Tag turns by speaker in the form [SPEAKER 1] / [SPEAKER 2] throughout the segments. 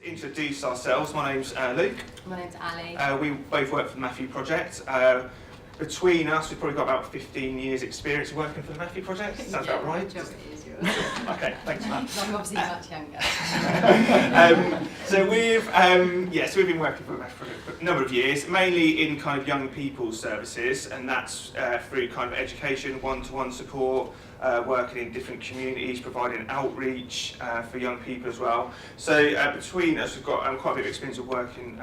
[SPEAKER 1] introduce ourselves. My name's Luke.
[SPEAKER 2] My name's Ali.
[SPEAKER 1] We both work for the Matthew Project. Between us, we've probably got about 15 years experience working for the Matthew Project. Sounds about right?
[SPEAKER 2] Majority is yours.
[SPEAKER 1] Okay, thanks for that.
[SPEAKER 2] I'm obviously much younger.
[SPEAKER 1] So we've been working for the Matthew Project for a number of years, mainly in kind of young people's services, and that's through kind of education, one-to-one support, working in different communities, providing outreach for young people as well. So between us, we've got quite a bit of experience of working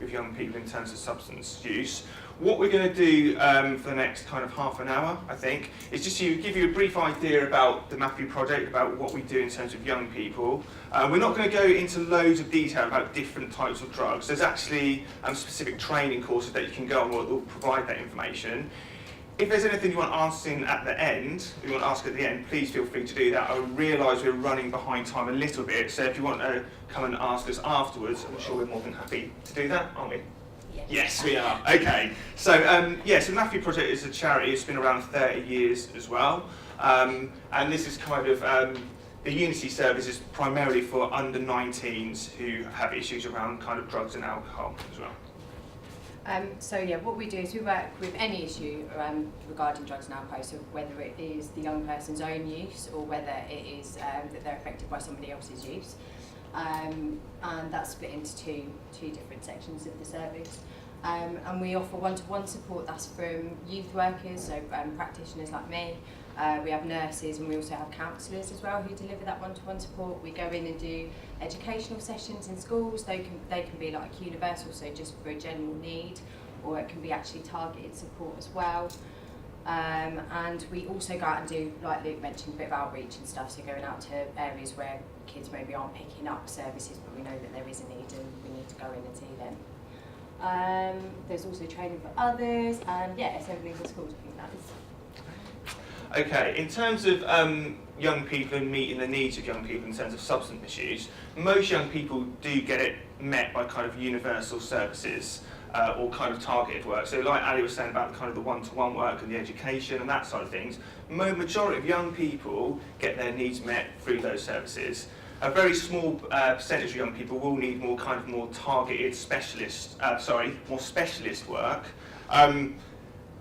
[SPEAKER 1] with young people in terms of substance use. What we're going to do for the next kind of half an hour, I think, is just to give you a brief idea about the Matthew Project, about what we do in terms of young people. We're not going to go into loads of detail about different types of drugs. There's actually specific training courses that you can go on that will provide that information. If there's anything you want answering at the end, please feel free to do that. I realise we're running behind time a little bit, so if you want to come and ask us afterwards, I'm sure we're more than happy to do that, aren't we? Yes, we are. Okay. So, so Matthew Project is a charity. It's been around 30 years as well. And this is kind of, the Unity service is primarily for under 19s who have issues around kind of drugs and alcohol as well.
[SPEAKER 2] What we do is we work with any issue regarding drugs and alcohol, so whether it is the young person's own use or whether it is that they're affected by somebody else's use. And that's split into two different sections of the service. And we offer one-to-one support. That's from youth workers, so practitioners like me. We have nurses, and we also have counsellors as well who deliver that one-to-one support. We go in and do educational sessions in schools. They can be like universal, so just for a general need, or it can be actually targeted support as well. And we also go out and do, like Luke mentioned, a bit of outreach and stuff, so going out to areas where kids maybe aren't picking up services, but we know that there is a need and we need to go in and see them. There's also training for others, and it's everything for schools, I think that is.
[SPEAKER 1] Okay, in terms of young people and meeting the needs of young people in terms of substance misuse, most young people do get it met by kind of universal services or kind of targeted work. So like Ali was saying about kind of the one-to-one work and the education and that side of things, majority of young people get their needs met through those services. A very small percentage of young people will need more targeted more specialist work. And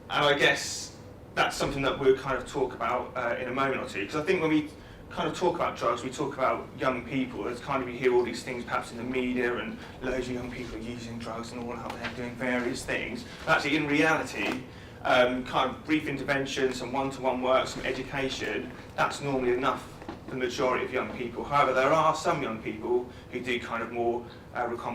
[SPEAKER 1] I guess that's something that we'll kind of talk about in a moment or two, because I think when we kind of talk about drugs, we talk about young people. It's kind of, you hear all these things perhaps in the media, and loads of young people are using drugs and all out there doing various things. But actually, in reality, kind of brief intervention, some one-to-one work, some education, that's normally enough for the majority of young people. However, there are some young people who do kind of more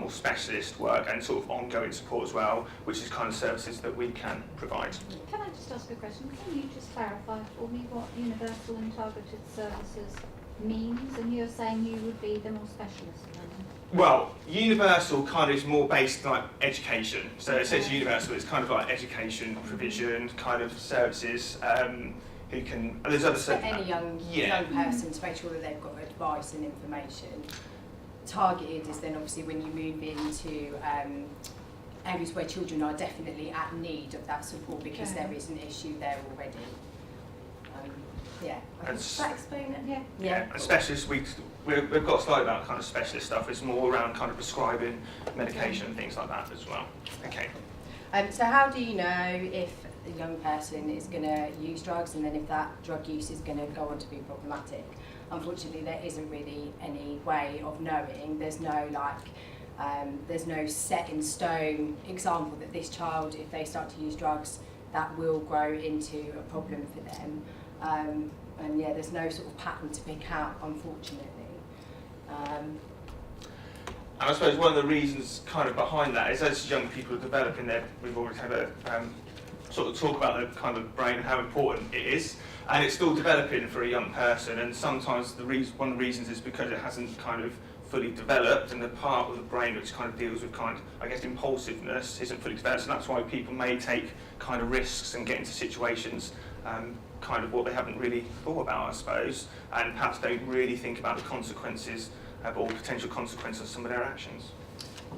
[SPEAKER 1] specialist work and sort of ongoing support as well, which is kind of services that we can provide.
[SPEAKER 3] Can I just ask a question? Can you just clarify for me what universal and targeted services means? And you're saying you would be the more specialist then?
[SPEAKER 1] Well, universal kind of is more based like education. So it says universal, it's kind of like education provision kind of services. Who can? There's other
[SPEAKER 2] for any young person to make sure that they've got advice and information. Targeted is then obviously when you move into areas where children are definitely at need of that support because there is an issue there already.
[SPEAKER 3] Does that explain it?
[SPEAKER 1] Yeah. And specialists, we've got a slide about kind of specialist stuff. It's more around kind of prescribing medication and things like that as well. Okay.
[SPEAKER 2] So how do you know if a young person is going to use drugs, and then if that drug use is going to go on to be problematic? Unfortunately, there isn't really any way of knowing. There's no set in stone example that this child, if they start to use drugs, that will grow into a problem for them. There's no sort of pattern to pick out, unfortunately.
[SPEAKER 1] And I suppose one of the reasons kind of behind that is as young people are developing we've already had a sort of talk about the kind of brain and how important it is, and it's still developing for a young person, and sometimes one of the reasons is because it hasn't kind of fully developed, and the part of the brain which kind of deals with impulsiveness isn't fully developed, so that's why people may take kind of risks and get into situations kind of what they haven't really thought about, I suppose, and perhaps don't really think about the consequences or potential consequences of some of their actions.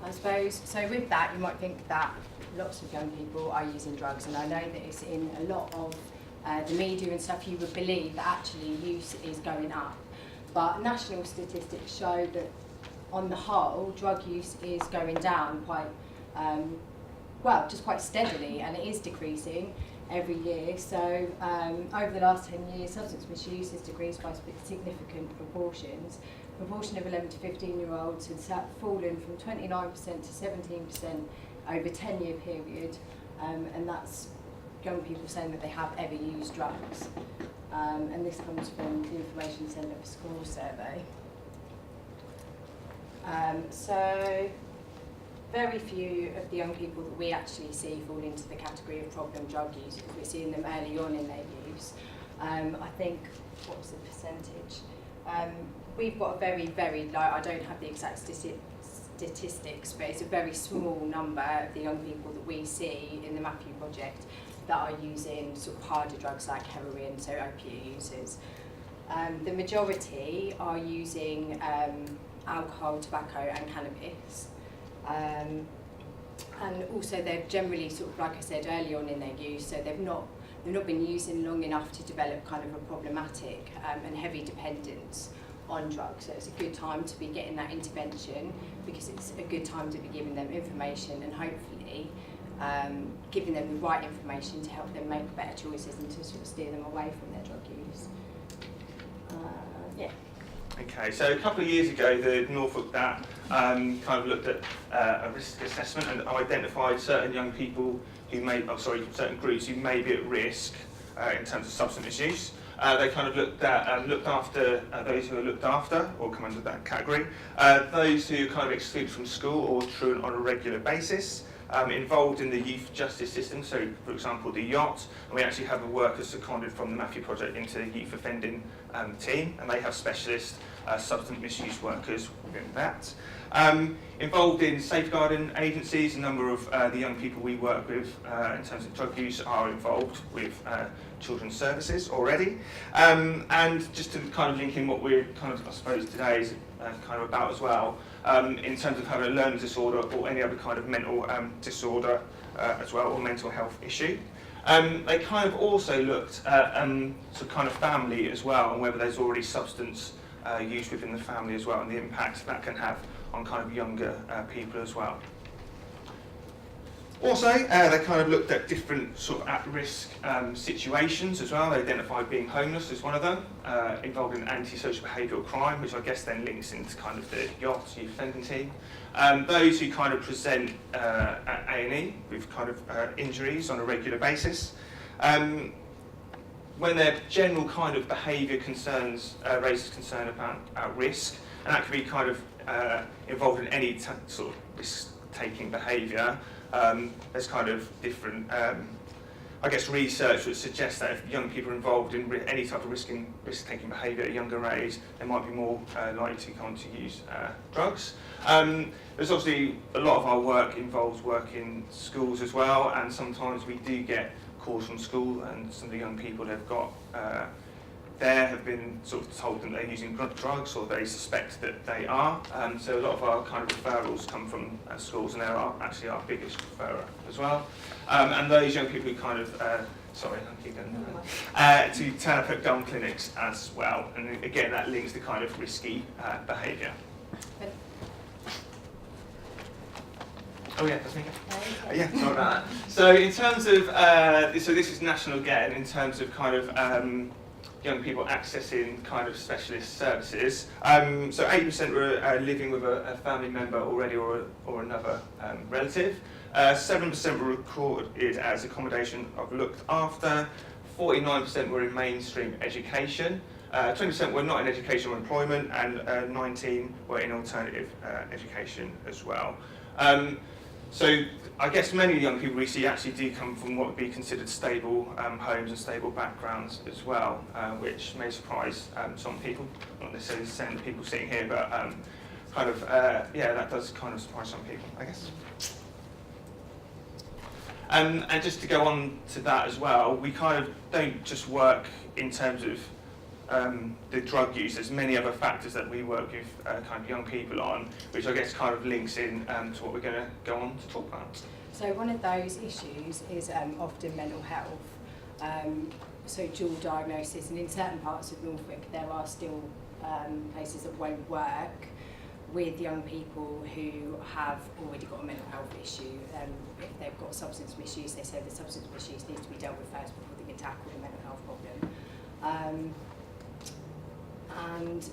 [SPEAKER 2] I suppose, so with that, you might think that lots of young people are using drugs, and I know that it's in a lot of the media and stuff. You would believe that actually use is going up, but national statistics show that on the whole, drug use is going down quite, just quite steadily, and it is decreasing every year. So over the last 10 years, substance misuse has decreased by significant proportions. The proportion of 11 to 15-year-olds has fallen from 29% to 17% over a 10-year period, and that's young people saying that they have ever used drugs. And this comes from the Information Centre for Schools survey. So very few of the young people that we actually see fall into the category of problem drug users. We're seeing them early on in their use. I think, what was the percentage? We've got a very, I don't have the exact statistics, but it's a very small number of the young people that we see in the Matthew Project that are using sort of harder drugs like heroin, so opiate users. The majority are using alcohol, tobacco and cannabis. And also they're generally sort of, like I said, early on in their use, so they've not been using long enough to develop kind of a problematic and heavy dependence on drugs. So it's a good time to be getting that intervention, because it's a good time to be giving them information and hopefully giving them the right information to help them make better choices and to sort of steer them away from their drug use.
[SPEAKER 1] Okay, so a couple of years ago, the Norfolk DAP kind of looked at a risk assessment and identified certain young people who certain groups who may be at risk in terms of substance misuse. They kind of looked after those who are looked after, or come under that category, those who are kind of excluded from school or truant on a regular basis, involved in the youth justice system, so for example the yacht, and we actually have a worker seconded from the Matthew Project into the youth offending team, and they have specialist substance misuse workers within that. Involved in safeguarding agencies, a number of the young people we work with in terms of drug use are involved with children's services already. And just to kind of link in what we're kind of, I suppose, today is kind of about as well, in terms of having a learning disorder or any other kind of mental disorder as well, or mental health issue. They kind of also looked at some kind of family as well, and whether there's already substance use within the family as well, and the impact that can have on kind of younger people as well. Also, they kind of looked at different sort of at-risk situations as well. They identified being homeless as one of them, involved in antisocial behavioural crime, which I guess then links into kind of the youth offending team. Those who kind of present at A&E with kind of injuries on a regular basis. When their general kind of behaviour concerns raises concern about risk, and that can be kind of involved in any sort of risk-taking behaviour. There's kind of different, I guess, research that suggests that if young people are involved in any type of risk-taking behaviour at a younger age, they might be more likely to come to use drugs. There's obviously a lot of our work involves work in schools as well, and sometimes we do get calls from school, and some of the young people that have got there have been sort of told that they're using drugs, or they suspect that they are. So a lot of our kind of referrals come from schools, and they're actually our biggest referrer as well. And those young people who kind of, to turn up at gun clinics as well. And again, that links to kind of risky behaviour. Oh yeah, that's me. Yeah, sorry about that. So in terms of, so this is national again, in terms of kind of young people accessing kind of specialist services. So 8% were living with a family member already, or another relative. 7% were recorded as accommodation of looked after. 49% were in mainstream education. 20% were not in education or employment, and 19% were in alternative education as well. So I guess many of the young people we see actually do come from what would be considered stable homes and stable backgrounds as well, which may surprise some people, not necessarily saying the people sitting here, but yeah, that does kind of surprise some people, I guess. And just to go on to that as well, we kind of don't just work in terms of the drug use. There's many other factors that we work with kind of young people on, which I guess kind of links in to what we're going to go on to talk about.
[SPEAKER 2] So one of those issues is often mental health, so dual diagnosis, and in certain parts of Norfolk there are still places that won't work with young people who have already got a mental health issue. If they've got substance misuse, they say the substance misuse needs to be dealt with first before they can tackle the mental health problem. And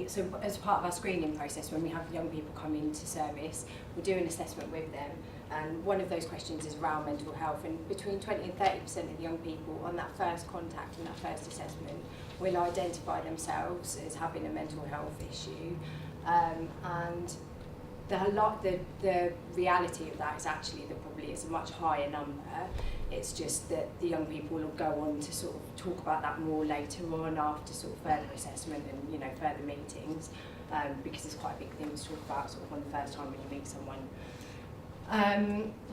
[SPEAKER 2] so as part of our screening process, when we have young people come into service, we do an assessment with them. And one of those questions is around mental health. And between 20 and 30% of young people on that first contact and that first assessment will identify themselves as having a mental health issue. And the reality of that is actually there probably is a much higher number. It's just that the young people will go on to sort of talk about that more later on after sort of further assessment and further meetings, because it's quite a big thing to talk about sort of on the first time when you meet someone.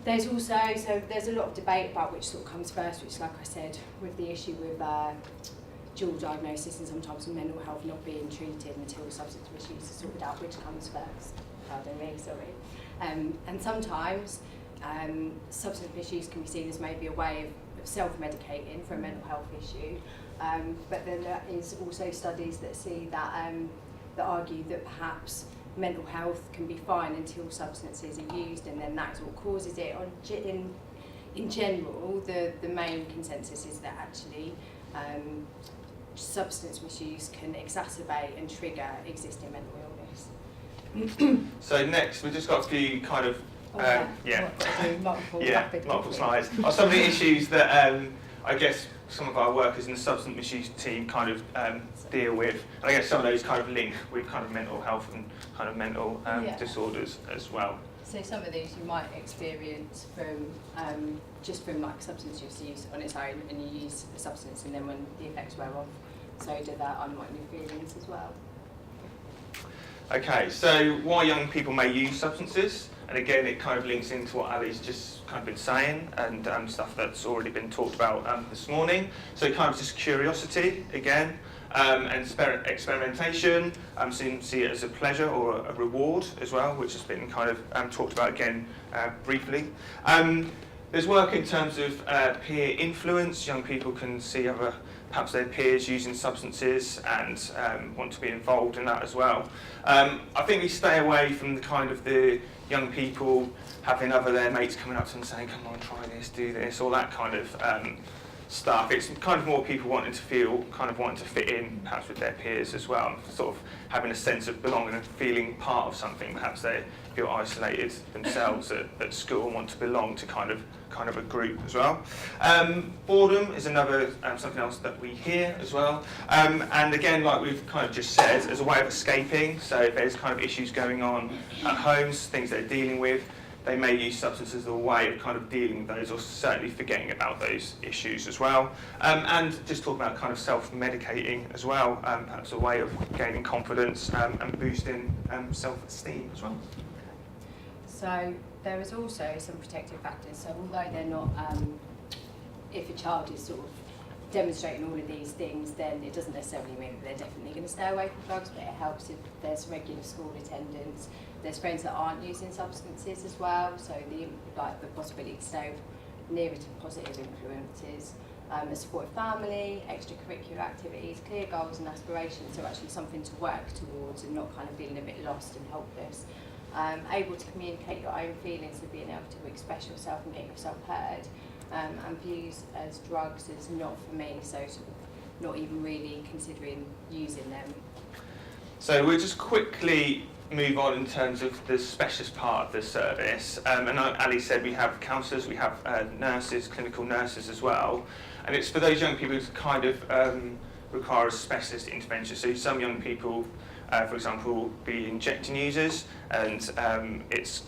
[SPEAKER 2] There's a lot of debate about which sort of comes first, which, like I said, with the issue with dual diagnosis and sometimes mental health not being treated until substance misuse is sorted out, which comes first. Pardon me, sorry. And sometimes substance misuse can be seen as maybe a way of self-medicating for a mental health issue, but then there is also studies that see that that argue that perhaps mental health can be fine until substances are used, and then that's what causes it. In general, the main consensus is that actually substance misuse can exacerbate and trigger existing mental illness.
[SPEAKER 1] So next, we've just got a few kind of multiple slides. Are some of the issues that I guess some of our workers in the substance misuse team kind of deal with. And I guess some of those kind of link with kind of mental health and kind of mental disorders as well.
[SPEAKER 2] So some of these you might experience from just from like substance use on its own, and you use the substance, and then when the effects wear off, so do that unwanted feelings as well.
[SPEAKER 1] Okay, so why young people may use substances, and again it kind of links into what Ali's just kind of been saying and stuff that's already been talked about this morning. So kind of just curiosity again, and experimentation, see it as a pleasure or a reward as well, which has been kind of talked about again briefly. There's work in terms of peer influence. Young people can see perhaps their peers using substances and want to be involved in that as well. I think we stay away from the kind of the young people having their mates coming up to them saying, come on, try this, do this, all that kind of stuff. It's kind of more people wanting to fit in perhaps with their peers as well, sort of having a sense of belonging and feeling part of something. Perhaps they feel isolated themselves at school and want to belong to kind of a group as well. Boredom is another something else that we hear as well. And again, like we've kind of just said, as a way of escaping. So if there's kind of issues going on at home, things they're dealing with, they may use substances as a way of kind of dealing with those, or certainly forgetting about those issues as well. And just talking about kind of self-medicating as well, perhaps a way of gaining confidence and boosting self-esteem as well.
[SPEAKER 2] So there is also some protective factors. So although they're not, if a child is sort of demonstrating all of these things, then it doesn't necessarily mean that they're definitely going to stay away from drugs, but it helps if there's regular school attendance. There's friends that aren't using substances as well, so the possibility to stay nearer to positive influences, a supportive family, extracurricular activities, clear goals and aspirations, so actually something to work towards and not kind of feeling a bit lost and helpless. Able to communicate your own feelings and being able to express yourself and get yourself heard, and views as drugs as not for me, so sort of not even really considering using them.
[SPEAKER 1] So we'll just quickly move on in terms of the specialist part of the service. And like Ali said, we have counsellors, we have nurses, clinical nurses as well. And it's for those young people who kind of require a specialist intervention. So some young people, for example, will be injecting users, and it's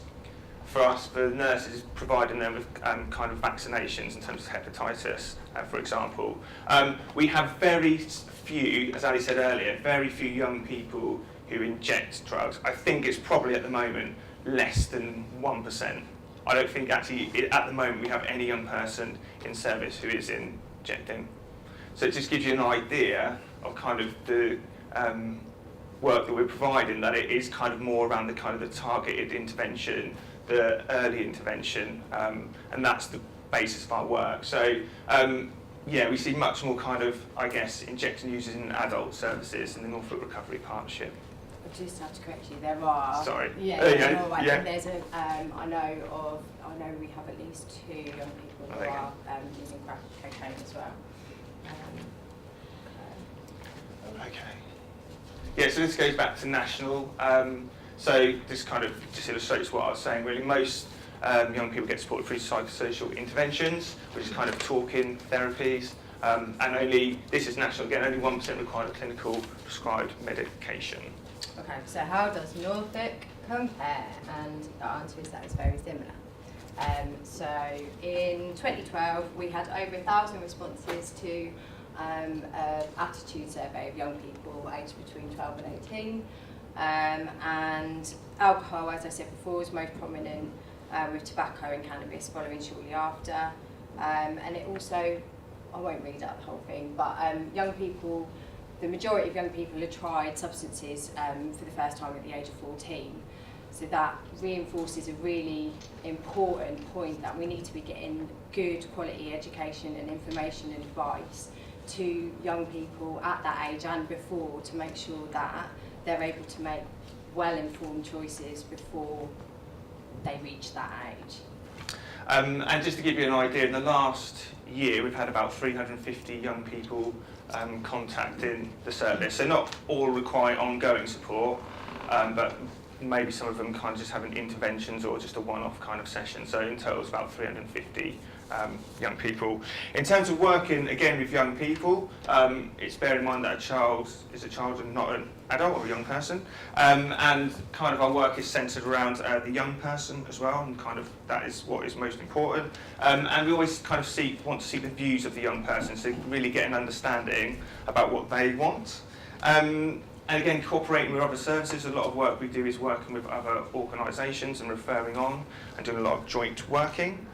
[SPEAKER 1] for us, for nurses, providing them with kind of vaccinations in terms of hepatitis, for example. We have very few, as Ali said earlier, very few young people who inject drugs. I think it's probably at the moment less than 1%. I don't think actually at the moment we have any young person in service who is injecting. So it just gives you an idea of kind of the work that we're providing, that it is kind of more around the kind of the targeted intervention, the early intervention, and that's the basis of our work. So we see much more kind of, I guess, injecting users in adult services in the Norfolk Recovery Partnership.
[SPEAKER 2] just have to correct you. There are.
[SPEAKER 1] Sorry.
[SPEAKER 2] Yeah.
[SPEAKER 1] There you
[SPEAKER 2] there
[SPEAKER 1] go.
[SPEAKER 2] are,
[SPEAKER 1] Yeah.
[SPEAKER 2] and there's a. I know we have at least 2 young people
[SPEAKER 1] Oh,
[SPEAKER 2] who
[SPEAKER 1] there you
[SPEAKER 2] are using crack cocaine as well.
[SPEAKER 1] Okay. Yeah, so this goes back to national. So this kind of just illustrates what I was saying really. Most young people get supported through psychosocial interventions, which is kind of talking therapies. And this is national, again, only 1% require a clinical prescribed medication.
[SPEAKER 2] Okay, so how does Norfolk compare? And the answer is that it's very similar. So in 2012, we had over 1,000 responses to an attitude survey of young people aged between 12 and 18. And alcohol, as I said before, was most prominent, with tobacco and cannabis following shortly after. And it also, I won't read out the whole thing, but young people, the majority of young people had tried substances for the first time at the age of 14. So that reinforces a really important point that we need to be getting good quality education and information and advice to young people at that age and before, to make sure that they're able to make well-informed choices before they reach that age.
[SPEAKER 1] And just to give you an idea, in the last year we've had about 350 young people contacting the service. So not all require ongoing support, but maybe some of them kind of just having interventions or just a one-off kind of session. So in total it's about 350 young people. In terms of working again with young people, it's bear in mind that a child is a child and not an adult or a young person, and kind of our work is centred around the young person as well, and kind of that is what is most important. And we always kind of want to see the views of the young person, so really get an understanding about what they want. And again, cooperating with other services, a lot of work we do is working with other organisations and referring on and doing a lot of joint working.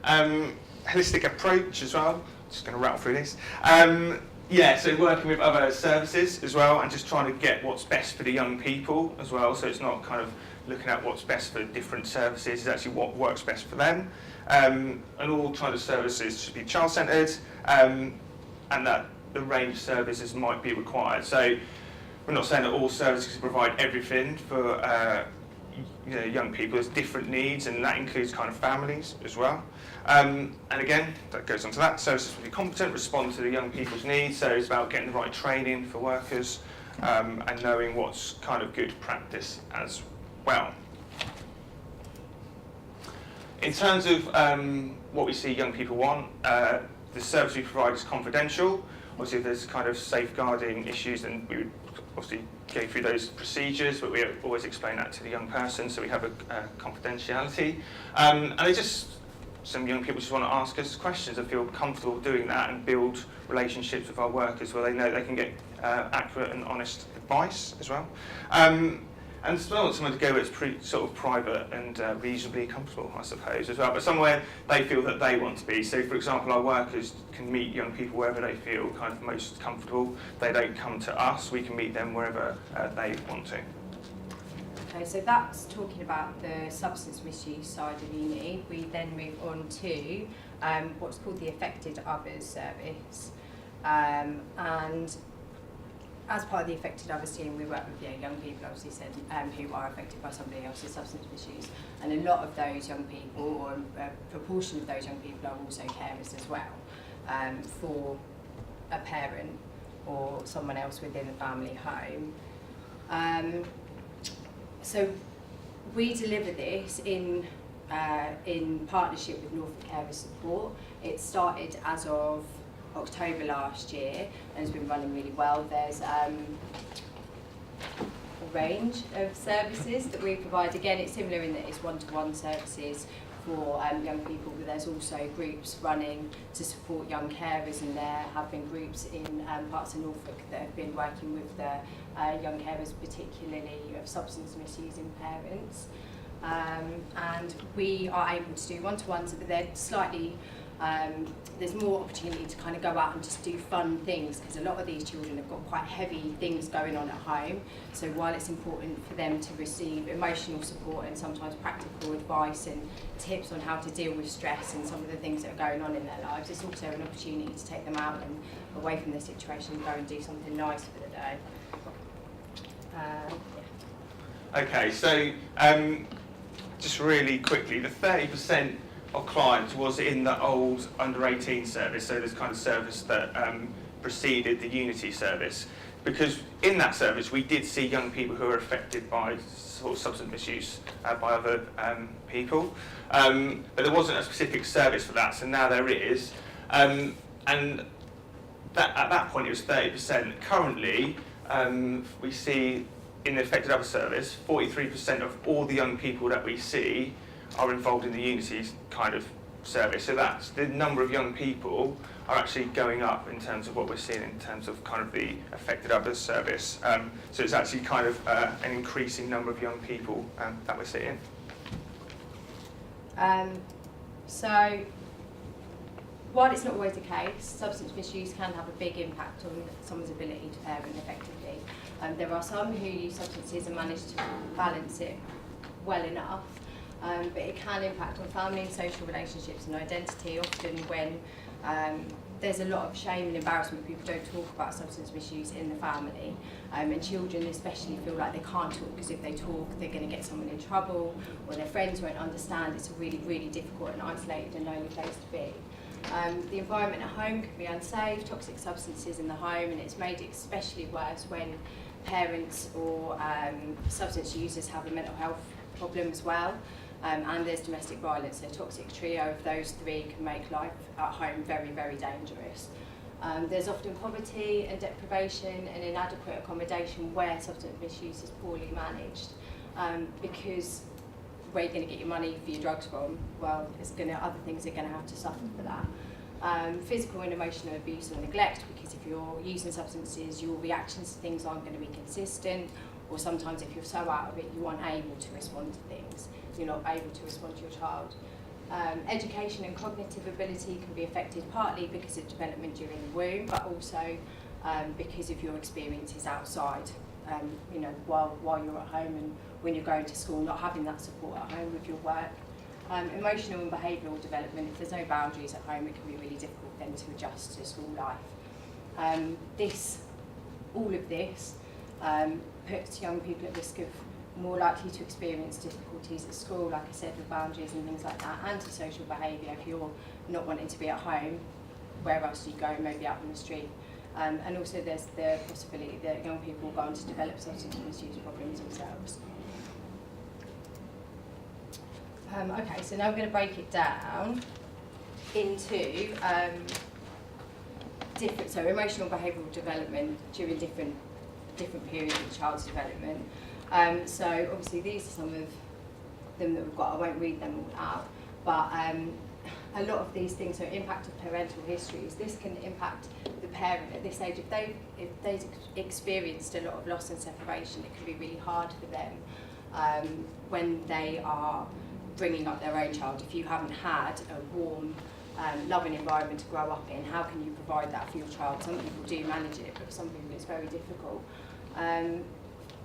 [SPEAKER 1] Holistic approach as well, just going to rattle through this. So working with other services as well and just trying to get what's best for the young people as well, so it's not kind of looking at what's best for different services, it's actually what works best for them. And all kind of services should be child-centred, and that the range of services might be required. So we're not saying that all services can provide everything for young people. There's different needs, and that includes kind of families as well. And again, that goes on to that. Services will be competent, respond to the young people's needs. So it's about getting the right training for workers and knowing what's kind of good practice as well. In terms of what we see young people want, the service we provide is confidential. Obviously, if there's kind of safeguarding issues, then we would obviously go through those procedures, but we always explain that to the young person, so we have a confidentiality. And some young people just want to ask us questions and feel comfortable doing that and build relationships with our workers where they know they can get accurate and honest advice as well. And as well, someone to go where it's sort of private and reasonably comfortable, I suppose, as well, but somewhere they feel that they want to be. So, for example, our workers can meet young people wherever they feel kind of most comfortable. They don't come to us, we can meet them wherever they want to.
[SPEAKER 2] Okay, so that's talking about the substance misuse side of uni. We then move on to what's called the Affected Others service. And as part of the Affected Others team, we work with young people, obviously said, who are affected by somebody else's substance misuse. And a lot of those young people, or a proportion of those young people, are also carers as well, for a parent or someone else within the family home. So we deliver this in partnership with Norfolk Carer Support. It started as of October last year and has been running really well. There's a range of services that we provide. Again, it's similar in that it's one-to-one services for young people, but there's also groups running to support young carers, and there have been groups in parts of Norfolk that have been working with the young carers, particularly of substance misusing parents. And we are able to do one-to-ones, but they're slightly there's more opportunity to kind of go out and just do fun things, because a lot of these children have got quite heavy things going on at home. So while it's important for them to receive emotional support and sometimes practical advice and tips on how to deal with stress and some of the things that are going on in their lives, it's also an opportunity to take them out and away from the situation and go and do something nice for the day.
[SPEAKER 1] Okay, so just really quickly, the 30% of clients was in the old under 18 service, so this kind of service that preceded the Unity service. Because in that service we did see young people who were affected by sort of substance misuse by other people, but there wasn't a specific service for that, so now there is. And that, at that point it was 30%. Currently we see in the affected other service 43% of all the young people that we see are involved in the Unity kind of service. So that's the number of young people are actually going up in terms of what we're seeing in terms of kind of the affected others service. So it's actually kind of an increasing number of young people that we're seeing.
[SPEAKER 2] So while it's not always the case, substance misuse can have a big impact on someone's ability to parent effectively. There are some who use substances and manage to balance it well enough, but it can impact on family and social relationships and identity, often when there's a lot of shame and embarrassment. People don't talk about substance misuse in the family, and children especially feel like they can't talk because if they talk they're going to get someone in trouble or their friends won't understand. It's a really, really difficult and isolated and lonely place to be. The environment at home can be unsafe, toxic substances in the home, and it's made it especially worse when parents or substance users have a mental health problem as well. And there's domestic violence, so a toxic trio of those three can make life at home very, very dangerous. There's often poverty and deprivation and inadequate accommodation where substance misuse is poorly managed, because where you're going to get your money for your drugs from, well, other things are going to have to suffer for that. Physical and emotional abuse or neglect, because if you're using substances, your reactions to things aren't going to be consistent, or sometimes if you're so out of it, you aren't able to respond to things. You're not able to respond to your child. Education and cognitive ability can be affected partly because of development during the womb, but also because of your experiences outside, while you're at home and when you're going to school, not having that support at home with your work. Emotional and behavioural development, if there's no boundaries at home, it can be really difficult then to adjust to school life. All of this puts young people at risk of more likely to experience difficulties at school, like I said, with boundaries and things like that, antisocial behaviour. If you're not wanting to be at home, where else do you go? Maybe out on the street. And also there's the possibility that young people go on to develop substance misuse problems themselves. Okay, so now I'm going to break it down into so emotional and behavioural development during different periods of the child's development. So obviously these are some of them that we've got. I won't read them all out, but a lot of these things, so impact of parental histories, this can impact the parent at this age. If they've experienced a lot of loss and separation, it can be really hard for them when they are bringing up their own child. If you haven't had a warm, loving environment to grow up in, how can you provide that for your child? Some people do manage it, but for some people it's very difficult.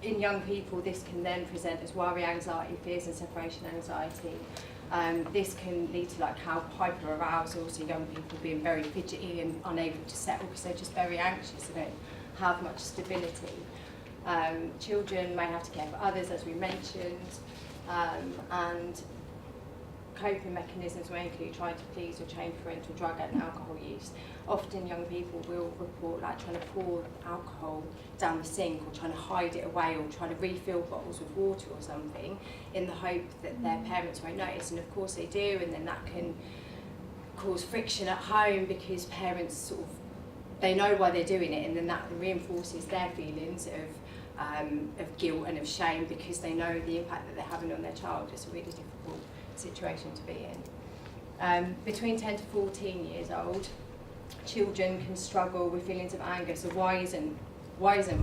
[SPEAKER 2] In young people, this can then present as worry, anxiety, fears and separation anxiety. This can lead to hyper-arousal, so young people being very fidgety and unable to settle because they're just very anxious, they don't have much stability. Children may have to care for others, as we mentioned, and coping mechanisms may include trying to please or change parental drug and alcohol use. Often young people will report trying to pour alcohol down the sink or trying to hide it away or trying to refill bottles with water or something in the hope that their parents won't notice, and of course they do, and then that can cause friction at home because parents they know why they're doing it, and then that reinforces their feelings of guilt and of shame because they know the impact that they're having on their child. It's a really difficult situation to be in. Between 10 to 14 years old, children can struggle with feelings of anger. So why isn't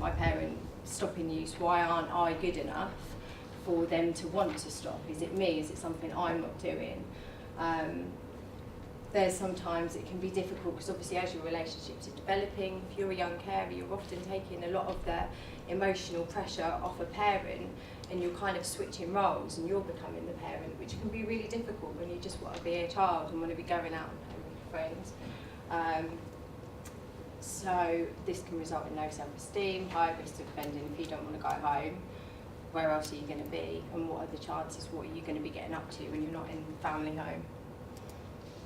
[SPEAKER 2] my parent stopping use? Why aren't I good enough for them to want to stop? Is it me? Is it something I'm not doing? There's sometimes it can be difficult because obviously as your relationships are developing, if you're a young carer, you're often taking a lot of the emotional pressure off a parent, and you're kind of switching roles and you're becoming the parent, which can be really difficult when you just want to be a child and want to be going out and playing with your friends. So this can result in low self-esteem, high risk of offending if you don't want to go home. where else are you going to be, and what are the chances, what are you going to be getting up to when you're not in family home.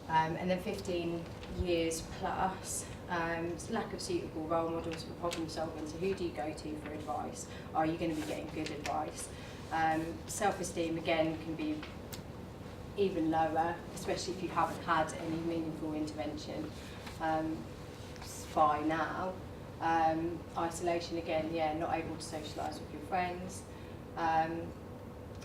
[SPEAKER 2] And then 15 years plus, lack of suitable role models for problem solving. So who do you go to for advice? Are you going to be getting good advice? Self-esteem, again, can be even lower, especially if you haven't had any meaningful intervention by now. Isolation, again, yeah, not able to socialise with your friends.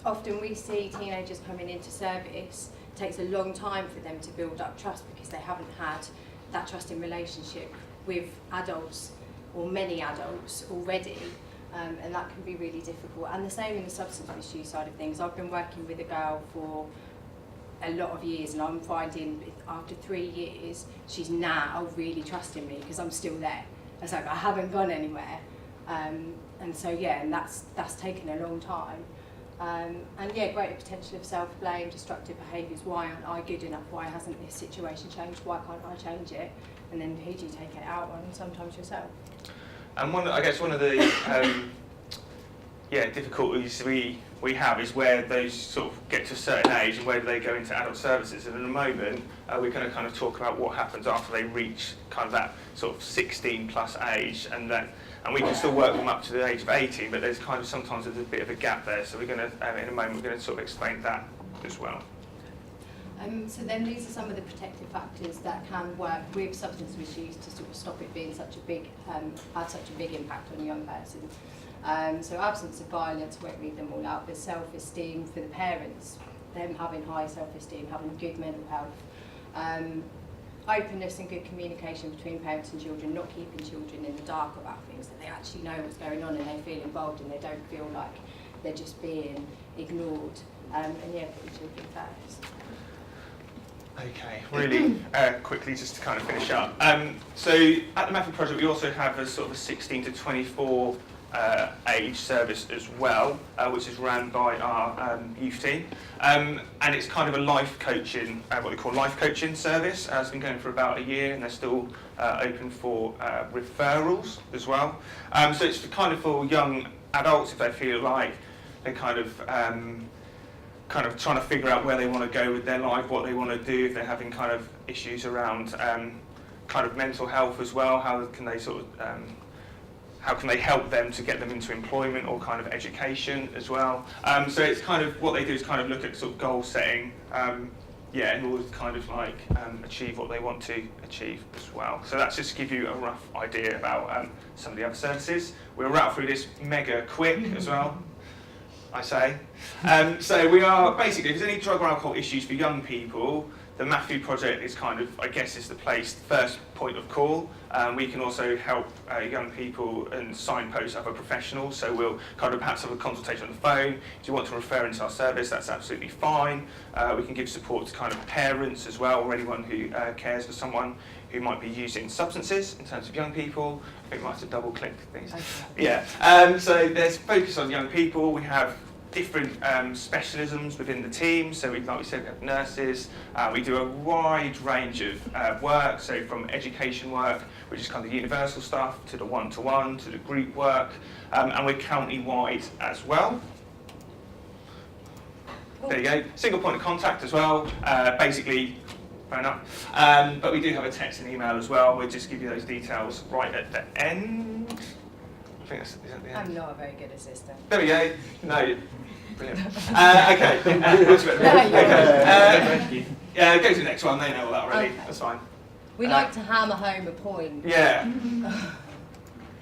[SPEAKER 2] Often we see teenagers coming into service. It takes a long time for them to build up trust because they haven't had that trusting relationship with adults or many adults already, and that can be really difficult. And the same in the substance misuse side of things. I've been working with a girl for a lot of years, and I'm finding after 3 years she's now really trusting me because I'm still there. It's like I haven't gone anywhere, and so yeah, and that's taken a long time. And yeah, greater potential of self-blame, destructive behaviours. Why aren't I good enough? Why hasn't this situation changed? Why can't I change it? And then who do you take it out on? Sometimes yourself.
[SPEAKER 1] And I guess one of the difficulties we have is where those sort of get to a certain age and where do they go into adult services. And in a moment, we're going to kind of talk about what happens after they reach kind of that sort of 16 plus age, and we can still work them up to the age of 18, but there's kind of sometimes there's a bit of a gap there. So we're going to, in a moment, we're going to sort of explain that as well.
[SPEAKER 2] So then these are some of the protective factors that can work with substance misuse to sort of stop it being such a big, had such a big impact on a young person. So absence of violence, I won't read them all out, but self-esteem for the parents, them having high self-esteem, having good mental health. Openness and good communication between parents and children, not keeping children in the dark about things, that they actually know what's going on and they feel involved and they don't feel like they're just being ignored. And yeah, putting children first.
[SPEAKER 1] Okay, really quickly just to kind of finish up. So at the Matthew Project we also have a sort of a 16 to 24 age service as well, which is run by our youth team. And it's kind of a life coaching, what we call life coaching service. It's been going for about a year and they're still open for referrals as well. So it's kind of for young adults if they feel like they're kind of trying to figure out where they want to go with their life, what they want to do, if they're having kind of issues around kind of mental health as well, how can they sort of how can they help them to get them into employment or kind of education as well. So it's kind of what they do is kind of look at sort of goal setting, in order to kind of like achieve what they want to achieve as well. So that's just to give you a rough idea about some of the other services. We'll rattle through this mega quick as well, I say. So we are basically, if there's any drug or alcohol issues for young people, the Matthew Project is kind of, I guess, is the first point of call. We can also help young people and signpost other professionals, so we'll kind of perhaps have a consultation on the phone. If you want to refer into our service, that's absolutely fine. We can give support to kind of parents as well, or anyone who cares for someone who might be using substances in terms of young people. I think we might have to double click things. Okay. Yeah, so there's focus on young people. We have different specialisms within the team. So like we said, we have nurses. We do a wide range of work, so from education work, which is kind of the universal stuff, to the one-to-one, to the group work, and we're county-wide as well. There you go. Single point of contact as well. Basically, phone up. But we do have a text and email as well. We'll just give you those details right at the end. I think that's at the end.
[SPEAKER 2] I'm not a very good assistant.
[SPEAKER 1] There we go. No. Brilliant. Okay. Go to the next one. They know all that already. Okay. That's fine.
[SPEAKER 2] We like to hammer home a point.
[SPEAKER 1] Yeah.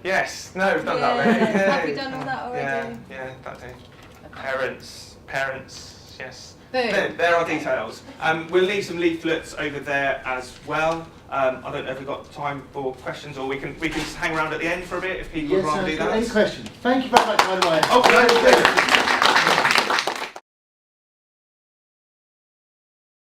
[SPEAKER 1] Yes. No, we've done that already. Yeah.
[SPEAKER 2] Have we done all that already?
[SPEAKER 1] Yeah, that too. Okay. Parents. Yes.
[SPEAKER 2] Boom.
[SPEAKER 1] There are details. We'll leave some leaflets over there as well. I don't know if we've got time for questions, or we can just hang around at the end for a bit if people would rather do that.
[SPEAKER 4] Any questions? Thank you very much, by the way.
[SPEAKER 1] Oh, no,